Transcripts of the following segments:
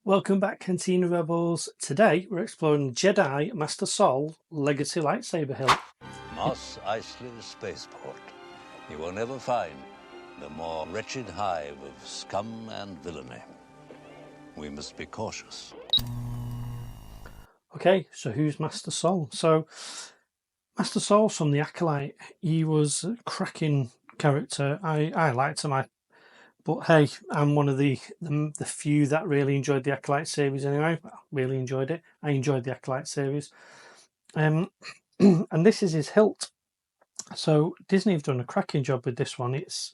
Welcome back, Cantina Rebels. Today we're exploring Jedi Master Sol Legacy Lightsaber Hilt. Mos Eisley's spaceport. You will never find the more wretched hive of scum and villainy. We must be cautious. Okay, so who's Master Sol? So Master Sol from the Acolyte. He was a cracking character. I liked him. But hey, I'm one of the few that really enjoyed the Acolyte series anyway. Well, really enjoyed it. I enjoyed the Acolyte series. And this is his hilt. So Disney have done a cracking job with this one. It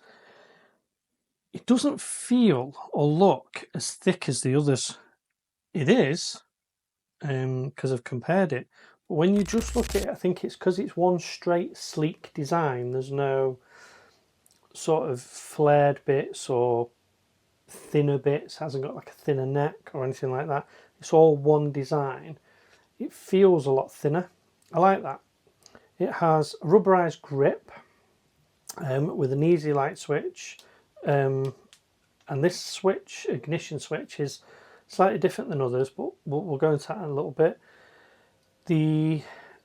doesn't feel or look as thick as the others. It is, because I've compared it. But when you just look at it, I think it's because it's one straight, sleek design. There's no sort of flared bits or thinner bits. It hasn't got like a thinner neck or anything like that. It's all one design. It feels a lot thinner. I like that. It has a rubberized grip with an easy light switch. And this switch, ignition switch, is slightly different than others, but we'll go into that in a little bit. The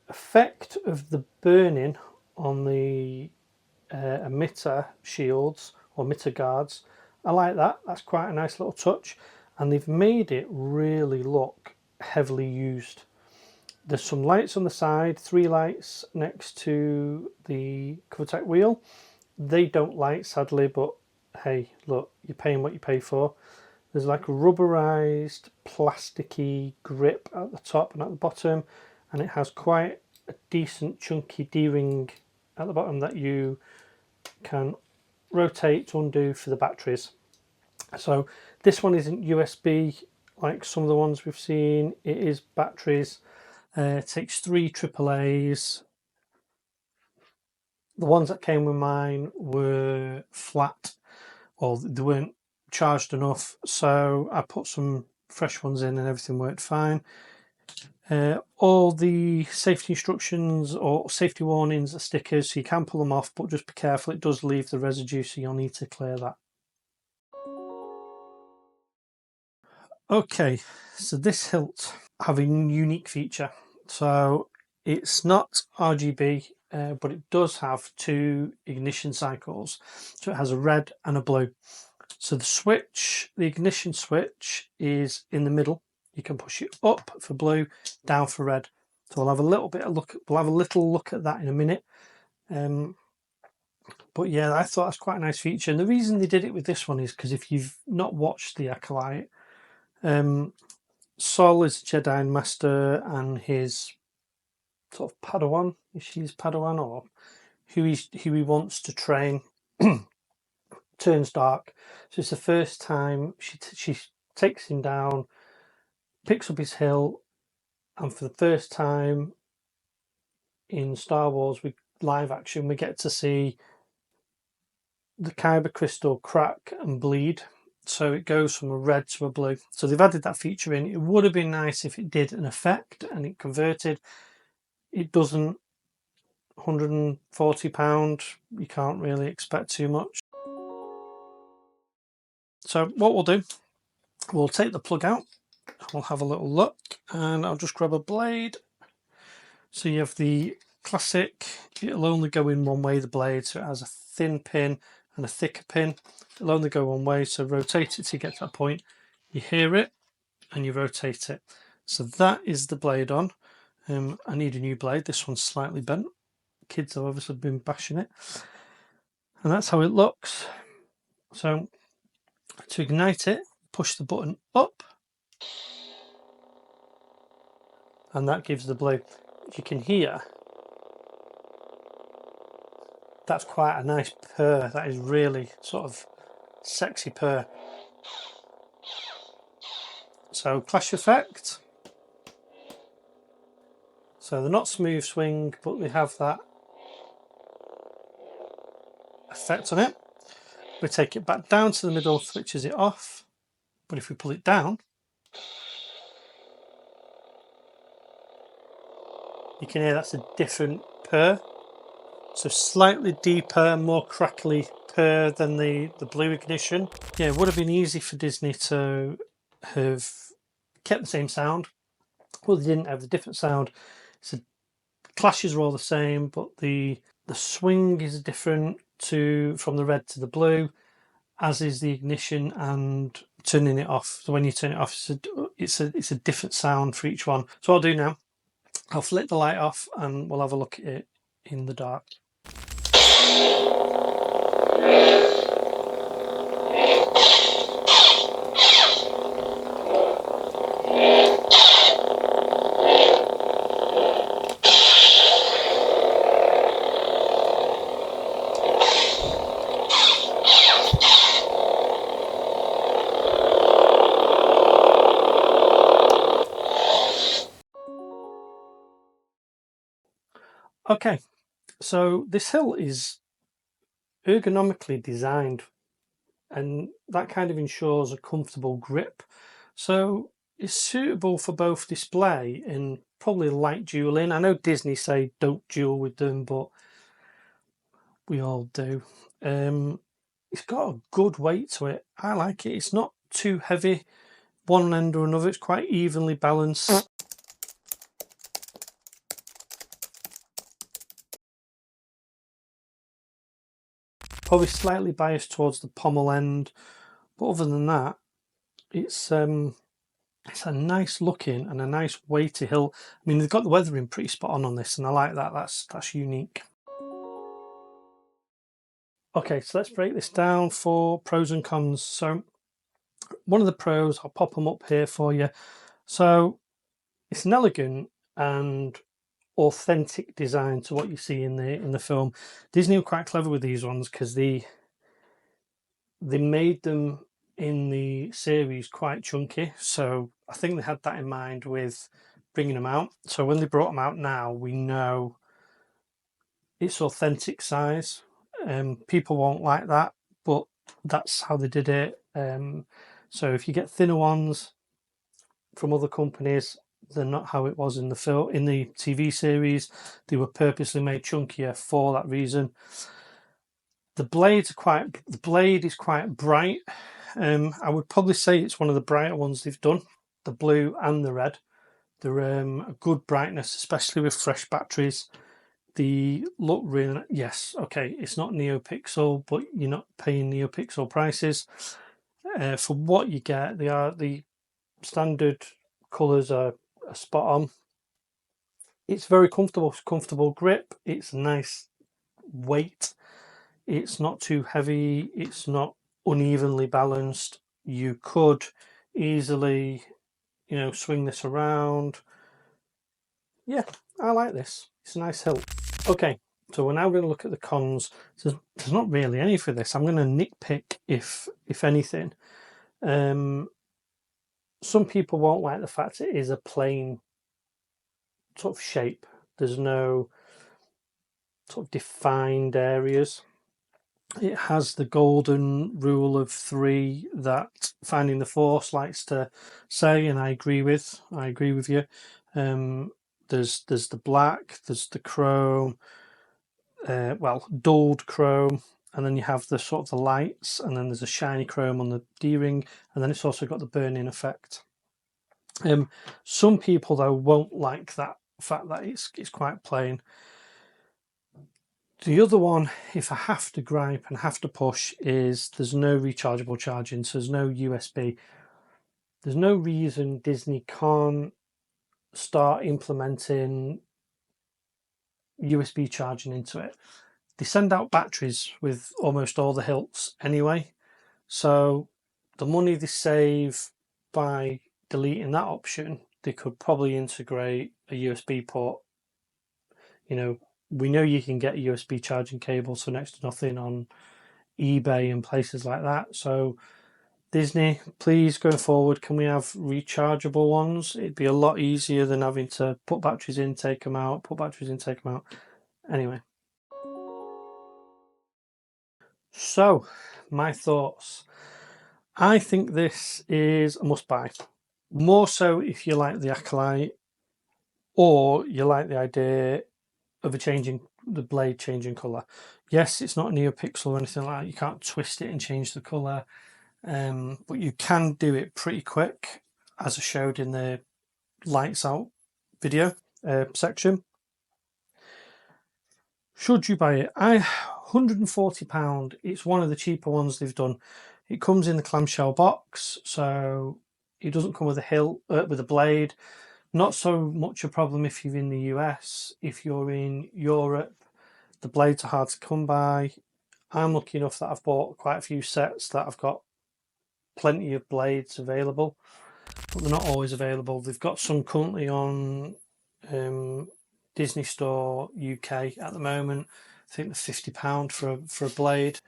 effect of the burning on the emitter shields or emitter guards, I like that. That's quite a nice little touch, and they've made it really look heavily used. There's some lights on the side, 3 lights next to the cover wheel. They don't light, sadly, but hey, look, you're paying what you pay for. There's like a rubberized, plasticky grip at the top and at the bottom, and it has quite a decent chunky D-ring at the bottom that you can rotate to undo for the batteries. So this one isn't USB like some of the ones we've seen. It is batteries. It takes 3 AAAs. The ones that came with mine were flat, or they weren't charged enough, so I put some fresh ones in and everything worked fine. All the safety instructions or safety warnings are stickers, so you can pull them off, but just be careful, it does leave the residue, so you'll need to clear that. Okay, so this hilt have a unique feature. So it's not RGB, but it does have 2 ignition cycles. So it has a red and a blue. So the switch, the ignition switch, is in the middle. You can push it up for blue, down for red. So we'll have a little look at that in a minute. But yeah, I thought that's quite a nice feature. And the reason they did it with this one is because if you've not watched the Acolyte, Sol is a Jedi Master, and his sort of Padawan, if she's Padawan, or who he wants to train, turns dark. So it's the first time she takes him down, picks up his hilt, and for the first time in Star Wars with live action, we get to see the kyber crystal crack and bleed. So it goes from a red to a blue. So they've added that feature in. It would have been nice if it did an effect and it converted. It doesn't. £140, you can't really expect too much. So what we'll do, we'll take the plug out, we'll have a little look, and I'll just grab a blade. So you have the classic, it'll only go in one way, the blade, so it has a thin pin and a thicker pin. It'll only go one way, so rotate it to get to that point. You hear it and you rotate it. So that is the blade on. I need a new blade. This one's slightly bent. Kids have obviously been bashing it. And that's how it looks. So to ignite it, push the button up, and that gives the blue. You can hear that's quite a nice purr. That is really sort of sexy purr. So clash effect. So they're not smooth swing, but they have that effect on it. We take it back down to the middle, switches it off. But if we pull it down, you can hear that's a different purr. So slightly deeper, more crackly purr than the blue ignition. Yeah, it would have been easy for Disney to have kept the same sound. Well, they didn't have the different sound. So clashes are all the same, but the swing is different from the red to the blue, as is the ignition and turning it off. So when you turn it off, it's a different sound for each one. So what I'll do now, I'll flick the light off and we'll have a look at it in the dark. Okay, so this hilt is ergonomically designed, and that kind of ensures a comfortable grip. So it's suitable for both display and probably light dueling. I know Disney say don't duel with them, but we all do. It's got a good weight to it. I like it. It's not too heavy one end or another. It's quite evenly balanced. Probably slightly biased towards the pommel end, but other than that, it's a nice looking and a nice weighty hilt. I mean, they've got the weathering pretty spot on this, and I like that. That's unique. Okay, so let's break this down for pros and cons. So one of the pros, I'll pop them up here for you. So it's an elegant and authentic design to what you see in the film. Disney were quite clever with these ones because they made them in the series quite chunky, so I think they had that in mind with bringing them out. So when they brought them out now, we know it's authentic size. People won't like that, but that's how they did it. So if you get thinner ones from other companies, they're not how it was in the TV series. They were purposely made chunkier for that reason. The blade is quite bright. I would probably say it's one of the brighter ones they've done. The blue and the red. They're a good brightness, especially with fresh batteries. They look really, yes, okay, it's not NeoPixel, but you're not paying NeoPixel prices. For what you get, the standard colours are spot on. It's very comfortable grip. It's a nice weight. It's not too heavy. It's not unevenly balanced. You could easily, swing this around. Yeah, I like this. It's a nice hilt. Okay, so we're now going to look at the cons. There's not really any for this. I'm going to nitpick if anything. Some people won't like the fact it is a plain sort of shape. There's no sort of defined areas. It has the golden rule of three that Finding the Force likes to say, and I agree with you. There's the black, there's the chrome, dulled chrome, and then you have the sort of the lights, and then there's a shiny chrome on the D-ring, and then it's also got the burning effect. Some people though won't like that fact that it's quite plain. The other one, if I have to gripe and have to push, is there's no rechargeable charging, so there's no USB. There's no reason Disney can't start implementing USB charging into it. They send out batteries with almost all the hilts anyway, so the money they save by deleting that option, they could probably integrate a USB port. We know you can get a USB charging cables for next to nothing on eBay and places like that. So Disney, please, going forward, can we have rechargeable ones? It'd be a lot easier than having to put batteries in, take them out, put batteries in, take them out. Anyway. So, my thoughts. I think this is a must buy. More so if you like the Acolyte or you like the idea of the blade changing colour. Yes, it's not NeoPixel or anything like that. You can't twist it and change the colour, but you can do it pretty quick. as I showed in the lights out video section. Should you buy it? £140. It's one of the cheaper ones they've done. It comes in the clamshell box, so it doesn't come with a hilt, with a blade. Not so much a problem if you're in the US. If you're in Europe, the blades are hard to come by. I'm lucky enough that I've bought quite a few sets that I've got plenty of blades available, but they're not always available. They've got some currently on Disney Store UK at the moment. I think they're £50 for a blade.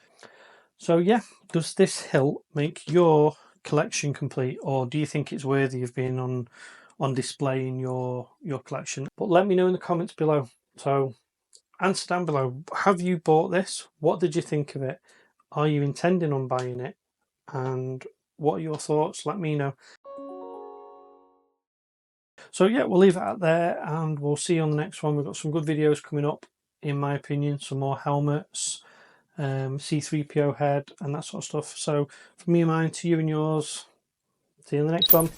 So yeah, does this hilt make your collection complete, or do you think it's worthy of being on display in your collection? But let me know in the comments below. So answer down below, have you bought this? What did you think of it? Are you intending on buying it? And what are your thoughts? Let me know. So yeah, we'll leave it out there and we'll see you on the next one. We've got some good videos coming up, in my opinion, some more helmets, C3PO head and that sort of stuff. So from me and mine to you and yours, see you in the next one.